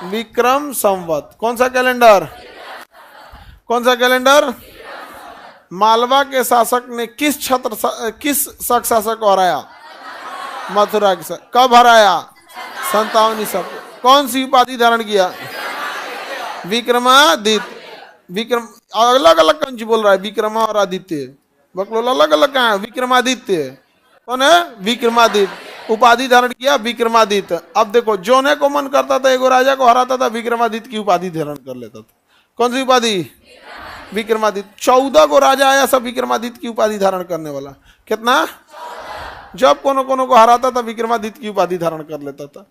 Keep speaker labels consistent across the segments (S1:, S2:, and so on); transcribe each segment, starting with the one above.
S1: विक्रम संवत। कौन सा कैलेंडर? कौन सा कैलेंडर? मालवा के शासक ने किस शक शासक को हराया? मथुरा के शासक। कब हराया? 57 ईसा। कौन सी उपाधि धारण किया? विक्रमादित्य। विक्रम अलग अलग कौन सी बोल रहा है? विक्रमा और आदित्य बकलोल अलग अलग कहाँ है? विक्रमादित्य कौन है? विक्रमादित्य। उपाधि धारण किया विक्रमादित्य। अब देखो, जोने को मन करता था एगो राजा को हराता था, विक्रमादित्य की उपाधि धारण कर लेता था। कौन सी उपाधि? विक्रमादित्य। 14 को राजा आया सब विक्रमादित्य की उपाधि धारण करने वाला। कितना? जब कोनो कोनो को हराता था विक्रमादित्य की उपाधि धारण कर लेता था।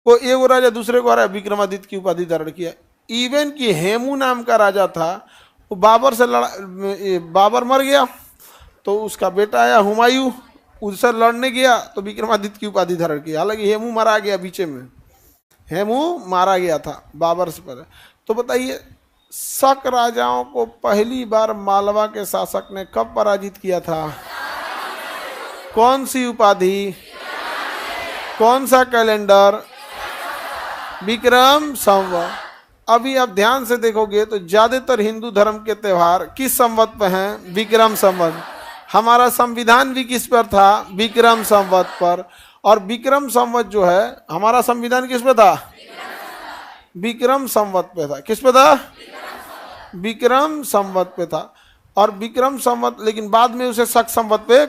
S1: कोई एगो राजा दूसरे को हराया, विक्रमादित्य की उपाधि धारण किया। इवन की हेमू नाम का राजा था, वो बाबर से बाबर मर गया तो उसका बेटा आया हुमायूं, उससे लड़ने गया तो विक्रमादित्य की उपाधि धारण की। हालांकि हेमू मारा गया, बीचे में हेमू मारा गया था बाबर से पहले। तो बताइए, शक राजाओं को पहली बार मालवा के शासक ने कब पराजित किया था? कौन सी उपाधि? कौन सा कैलेंडर? विक्रम संवत। अभी आप ध्यान से देखोगे तो ज्यादातर हिंदू धर्म के त्योहार किस संवत पे हैं? विक्रम संवत। हमारा संविधान भी किस पर था? विक्रम संवत पर। और विक्रम संवत जो है, हमारा संविधान किस पे था? विक्रम संवत पे था। किस पे था? विक्रम संवत पे था। और विक्रम संवत, लेकिन बाद में उसे शक संवत पे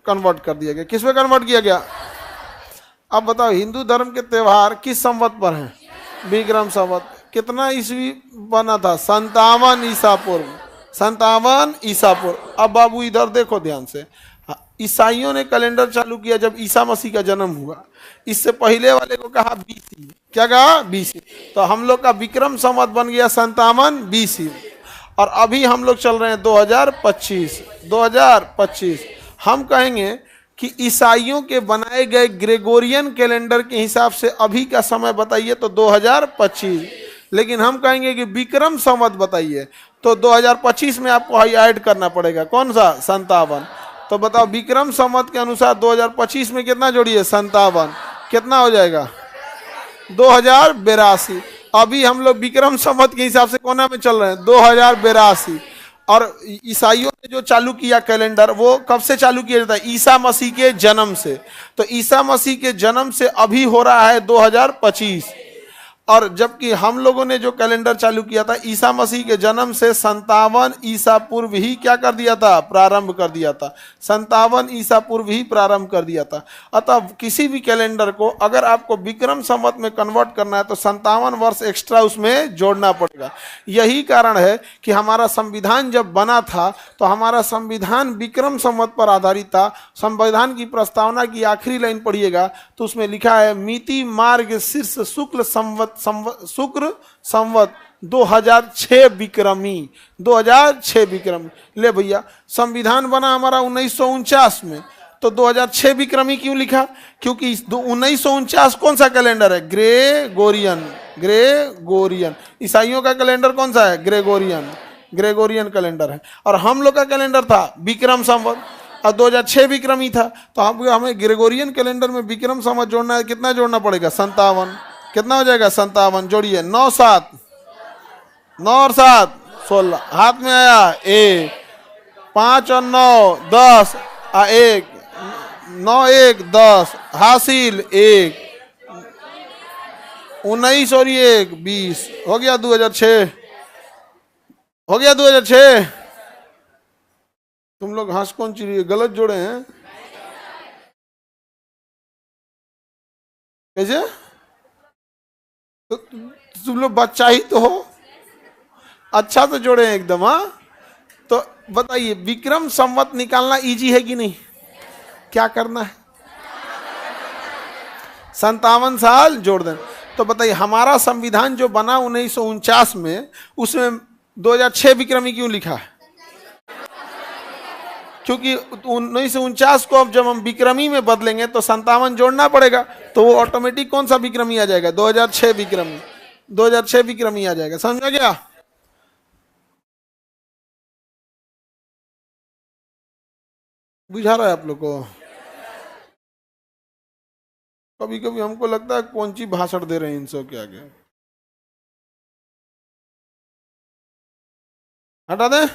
S1: कन्वर्ट कर दिया गया। किस पे कन्वर्ट किया गया? अब बताओ, हिंदू धर्म के त्योहार किस संवत पर हैं? विक्रम संवत। कितना ईस्वी बना था? 57 ईसा पूर्व। 57 ईसा पूर्व। अब बाबू इधर देखो ध्यान से, ईसाइयों ने कैलेंडर चालू किया जब ईसा मसीह का जन्म हुआ। इससे पहले वाले को कहा बीसी। क्या कहा? बीसी। तो हम लोग का विक्रम संवत बन गया 57 बीसी। और अभी हम लोग चल रहे हैं 2025। 2025 हम कहेंगे कि ईसाइयों के बनाए गए ग्रेगोरियन कैलेंडर के हिसाब से अभी का समय बताइए तो 2025। लेकिन हम कहेंगे कि विक्रम संवत बताइए तो 2025 में आपको ऐड करना पड़ेगा। कौन सा? 57। तो बताओ, विक्रम संवत के अनुसार 2025 में कितना जोड़िए? 57। कितना हो जाएगा? 2082। अभी हम लोग विक्रम संवत के हिसाब से कोना में चल रहे हैं? 2082। और ईसाइयों ने जो चालू किया कैलेंडर, वो कब से चालू किया जाता है? ईसा मसीह के जन्म से। तो ईसा मसीह के जन्म से अभी हो रहा है 2025। और जबकि हम लोगों ने जो कैलेंडर चालू किया था ईसा मसीह के जन्म से 57 ईसा पूर्व ही क्या कर दिया था? प्रारंभ कर दिया था। 57 ईसा पूर्व ही प्रारंभ कर दिया था। अतः किसी भी कैलेंडर को अगर आपको विक्रम संवत में कन्वर्ट करना है तो 57 वर्ष एक्स्ट्रा उसमें जोड़ना पड़ेगा। यही कारण है कि हमारा संविधान जब बना था तो हमारा संविधान विक्रम संवत पर आधारित था। संविधान की प्रस्तावना की आखिरी लाइन पढ़िएगा तो उसमें लिखा है, मिति मार्ग शीर्ष शुक्ल शुक्र संवत 2006 विक्रमी। 2006 विक्रमी। ले भैया, संविधान बना हमारा 1949 में, तो 2006 विक्रमी क्यों लिखा? क्योंकि 1949 कौन सा कैलेंडर है? ग्रेगोरियन। ग्रेगोरियन। ईसाइयों का कैलेंडर कौन सा है? ग्रेगोरियन। ग्रेगोरियन कैलेंडर है। और हम लोग का कैलेंडर था विक्रम संवत, और 2006 विक्रमी था। तो हमें ग्रेगोरियन कैलेंडर में विक्रम संवत जोड़ना है। कितना जोड़ना पड़ेगा? 57। कितना हो जाएगा? 57 जोड़िए। 9 7 9 और 7 16। हाथ में आया 1, 5 और 9 10 1, 9 1 10 हासिल 1, 19 और 1 20। हो गया 2006। हो गया 2006। तुम लोग हंस कौन चिड़िए? गलत जोड़े हैं कैसे? तो तुम लोग बच्चा ही तो हो, अच्छा तो जोड़े हैं एकदम। हाँ, तो बताइए, विक्रम संवत निकालना इजी है कि नहीं? क्या करना है? 57 साल जोड़ दें। तो बताइए, हमारा संविधान जो बना 1949 में, उसमें 2006 विक्रमी क्यों लिखा है? क्योंकि 1949 को अब जब हम विक्रमी में बदलेंगे तो 57 जोड़ना पड़ेगा, तो वो ऑटोमेटिक कौन सा विक्रमी आ जाएगा? 2006 विक्रमी। 2006 विक्रमी आ जाएगा। समझा गया? बुझा रहा है आप लोग को? कभी कभी हमको लगता है कौन सी भाषण दे रहे हैं इन सब के आगे। हटा दें।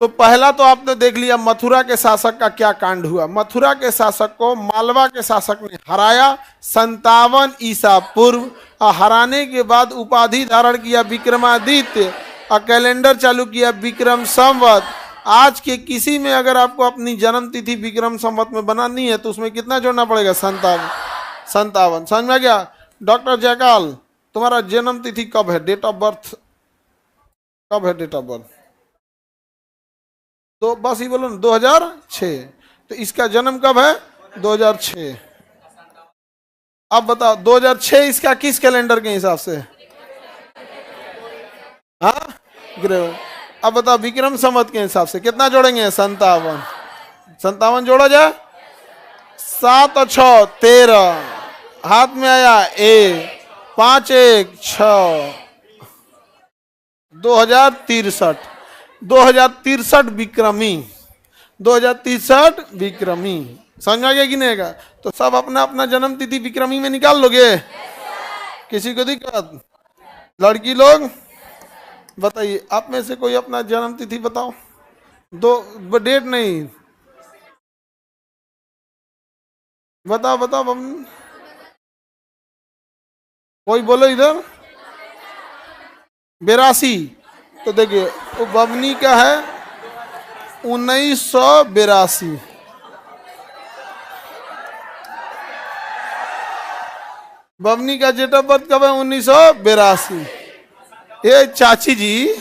S1: तो पहला तो आपने देख लिया मथुरा के शासक का क्या कांड हुआ। मथुरा के शासक को मालवा के शासक ने हराया 57 ईसा पूर्व, और हराने के बाद उपाधि धारण किया विक्रमादित्य, और कैलेंडर चालू किया विक्रम संवत। आज के किसी में अगर आपको अपनी जन्म तिथि विक्रम संवत में बनानी है तो उसमें कितना जोड़ना पड़ेगा? 57। समझ में आ गया? डॉक्टर जयकाल, तुम्हारा जन्म तिथि कब है? डेट ऑफ बर्थ कब है? डेट ऑफ बर्थ तो बस ही बोलो ना, 2006। तो इसका जन्म कब है? 2006। अब बताओ 2006 इसका किस कैलेंडर के हिसाब से? हाँ, अब बताओ विक्रम संवत के हिसाब से कितना जोड़ेंगे? 57 जोड़ा जाए, 7 और 6 13, हाथ में आया 1, 5 1 6, 2063 विक्रमी, 2063 विक्रमी। समझ में आ गया कि नहीं आएगा? तो सब अपना अपना जन्म तिथि विक्रमी में निकाल लोगे? किसी को दिक्कत? लड़की लोग बताइए, आप में से कोई अपना जन्म तिथि बताओ। दो डेट नहीं, बताओ बताओ। कोई बोलो इधर। 82। तो देखिए वो बबनी का है 1982। बबनी का डेट ऑफ बर्थ कब है? 1982। ये चाची जी